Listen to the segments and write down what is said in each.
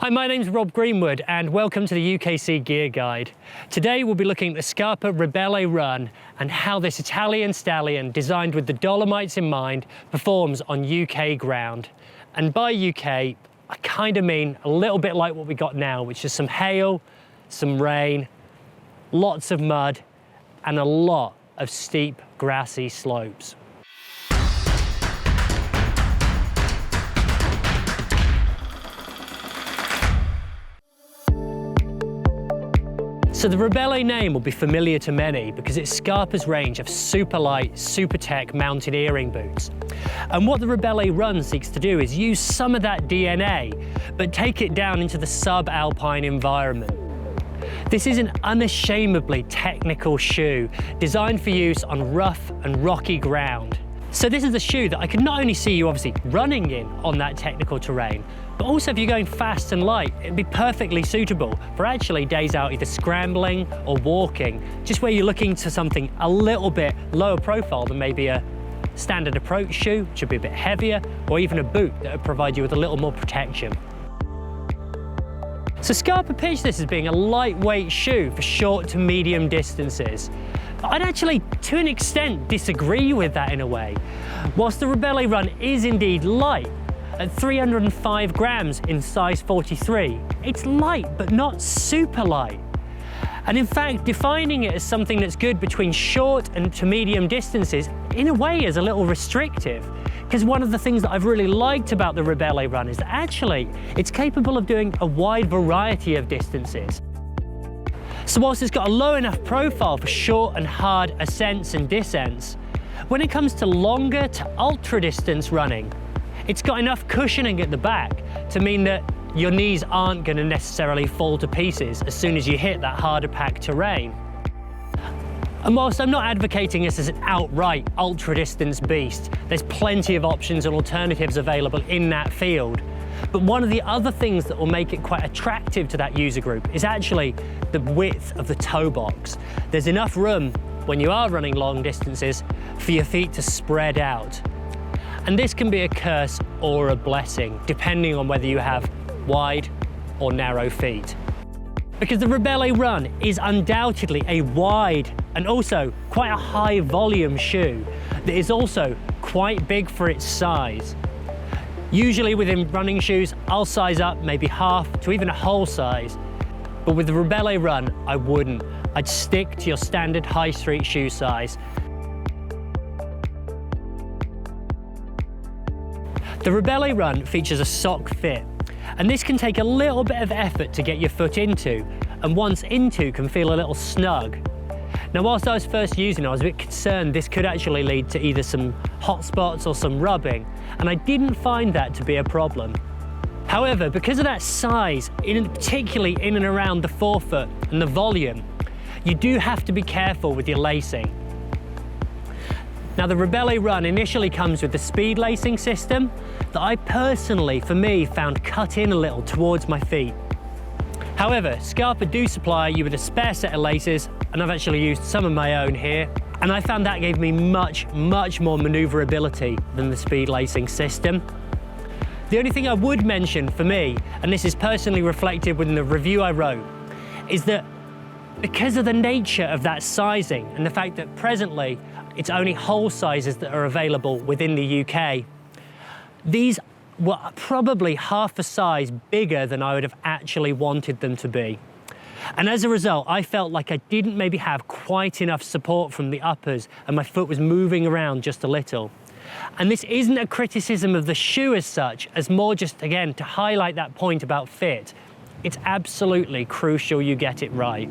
Hi, my name's Rob Greenwood and welcome to the UKC Gear Guide. Today we'll be looking at the Scarpa Ribelle Run and how this Italian stallion, designed with the Dolomites in mind, performs on UK ground. And by UK, I kind of mean a little bit like what we got now, which is some hail, some rain, lots of mud, and a lot of steep, grassy slopes. So the Ribelle name will be familiar to many because it's Scarpa's range of super light, super tech mountaineering boots. And what the Ribelle Run seeks to do is use some of that DNA, but take it down into the sub-alpine environment. This is an unashamedly technical shoe designed for use on rough and rocky ground. So this is a shoe that I can not only see you obviously running in on that technical terrain, but also if you're going fast and light, it'd be perfectly suitable for actually days out either scrambling or walking, just where you're looking to something a little bit lower profile than maybe a standard approach shoe, which would be a bit heavier, or even a boot that would provide you with a little more protection. So Scarpa pitched this as being a lightweight shoe for short to medium distances. But I'd actually, to an extent, disagree with that in a way. Whilst the Ribelle Run is indeed light, at 305 grams in size 43, it's light but not super light. And in fact, defining it as something that's good between short and to medium distances, in a way is a little restrictive. Because one of the things that I've really liked about the Ribelle Run is that actually it's capable of doing a wide variety of distances. So whilst it's got a low enough profile for short and hard ascents and descents, when it comes to longer to ultra distance running, it's got enough cushioning at the back to mean that your knees aren't going to necessarily fall to pieces as soon as you hit that harder packed terrain. And whilst I'm not advocating this as an outright ultra distance beast, there's plenty of options and alternatives available in that field. But one of the other things that will make it quite attractive to that user group is actually the width of the toe box. There's enough room when you are running long distances for your feet to spread out. And this can be a curse or a blessing, depending on whether you have wide or narrow feet. Because the Ribelle Run is undoubtedly a wide and also quite a high volume shoe that is also quite big for its size. Usually within running shoes, I'll size up maybe half to even a whole size. But with the Ribelle Run, I wouldn't. I'd stick to your standard high street shoe size. The Ribelle Run features a sock fit, and this can take a little bit of effort to get your foot into, and once into can feel a little snug. Now whilst I was first using it, I was a bit concerned this could actually lead to either some hot spots or some rubbing, and I didn't find that to be a problem. However, because of that size, particularly in and around the forefoot and the volume, you do have to be careful with your lacing. Now the Ribelle Run initially comes with the speed lacing system that I personally, for me, found cut in a little towards my feet. However, Scarpa do supply you with a spare set of laces, and I've actually used some of my own here, and I found that gave me much more maneuverability than the speed lacing system. The only thing I would mention for me, and this is personally reflected within the review I wrote, is that because of the nature of that sizing and the fact that presently it's only whole sizes that are available within the UK, these were probably half a size bigger than I would have actually wanted them to be. And as a result, I felt like I didn't maybe have quite enough support from the uppers and my foot was moving around just a little. And this isn't a criticism of the shoe as such, as more just, again, to highlight that point about fit. It's absolutely crucial you get it right.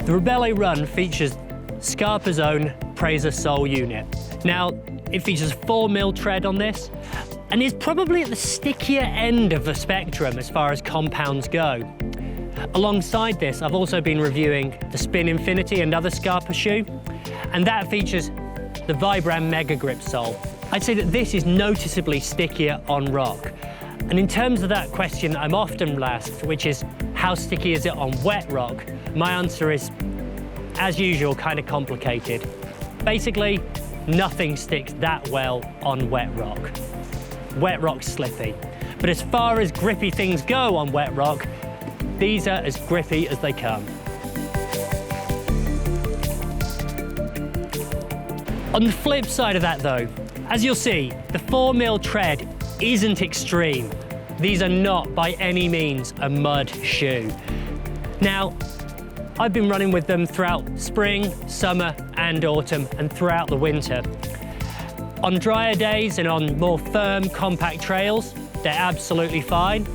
The Ribelle Run features Scarpa's own Praiser sole unit. Now, it features a 4mm tread on this, and is probably at the stickier end of the spectrum as far as compounds go. Alongside this, I've also been reviewing the Spin Infinity and other Scarpa shoe, and that features the Vibram Mega Grip sole. I'd say that this is noticeably stickier on rock. And in terms of that question I'm often asked, which is how sticky is it on wet rock, my answer is, as usual, kind of complicated. Basically, nothing sticks that well on wet rock. wet rock slippy. But as far as grippy things go on wet rock, these are as grippy as they come. On the flip side of that though, as you'll see, the 4mm tread isn't extreme. These are not by any means a mud shoe. Now, I've been running with them throughout spring, summer and autumn and throughout the winter. On drier days and on more firm, compact trails, they're absolutely fine.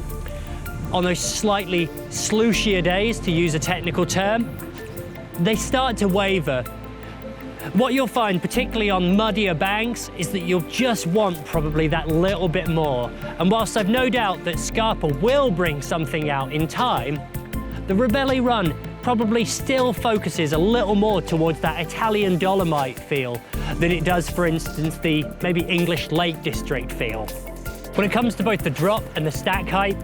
On those slightly slooshier days, to use a technical term, they start to waver. What you'll find, particularly on muddier banks, is that you'll just want probably that little bit more. And whilst I've no doubt that Scarpa will bring something out in time, the Ribelle Run probably still focuses a little more towards that Italian Dolomite feel than it does, for instance, the maybe English Lake District feel. When it comes to both the drop and the stack height,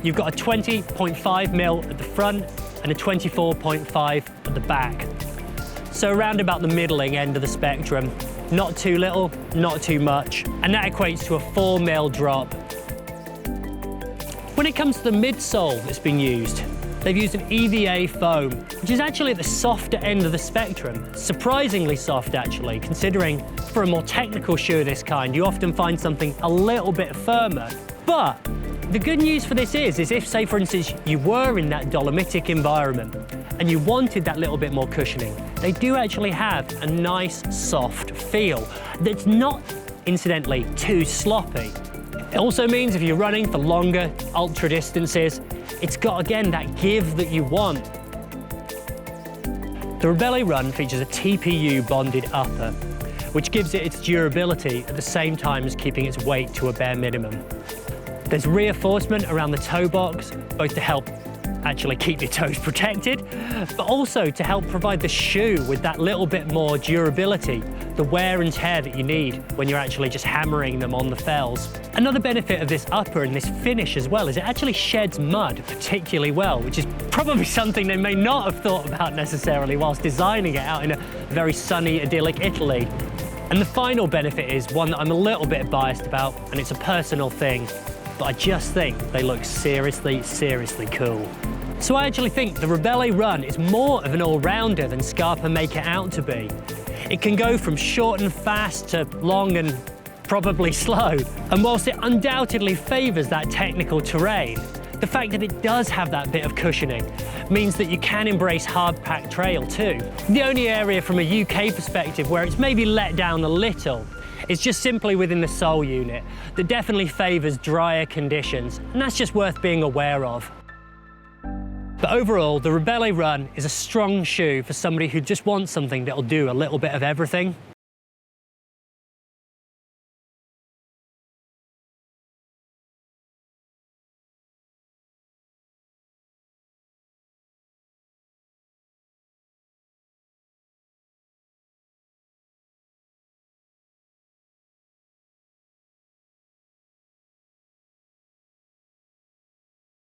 you've got a 20.5mm at the front and a 24.5 at the back. So around about the middling end of the spectrum. Not too little, not too much. And that equates to a 4mm drop. When it comes to the midsole that's been used, they've used an EVA foam, which is actually at the softer end of the spectrum. Surprisingly soft, actually, considering for a more technical shoe of this kind, you often find something a little bit firmer. But the good news for this is if, say, for instance, you were in that Dolomitic environment and you wanted that little bit more cushioning, they do actually have a nice, soft feel that's not, incidentally, too sloppy. It also means if you're running for longer, ultra distances, it's got, again, that give that you want. The Ribelle Run features a Tpu Bonded Upper, which gives it its durability at the same time as keeping its weight to a bare minimum. There's reinforcement around the toe box, both to help actually keep your toes protected, but also to help provide the shoe with that little bit more durability, the wear and tear that you need when you're actually just hammering them on the fells. Another benefit of this upper and this finish as well is it actually sheds mud particularly well, which is probably something they may not have thought about necessarily whilst designing it out in a very sunny, idyllic Italy. And the final benefit is one that I'm a little bit biased about, and it's a personal thing, but I just think they look seriously, seriously cool. So I actually think the Ribelle Run is more of an all-rounder than Scarpa make it out to be. It can go from short and fast to long and probably slow. And whilst it undoubtedly favours that technical terrain, the fact that it does have that bit of cushioning means that you can embrace hard-packed trail too. The only area from a UK perspective where it's maybe let down a little is just simply within the sole unit that definitely favours drier conditions, and that's just worth being aware of. But overall, the Ribelle Run is a strong shoe for somebody who just wants something that'll do a little bit of everything.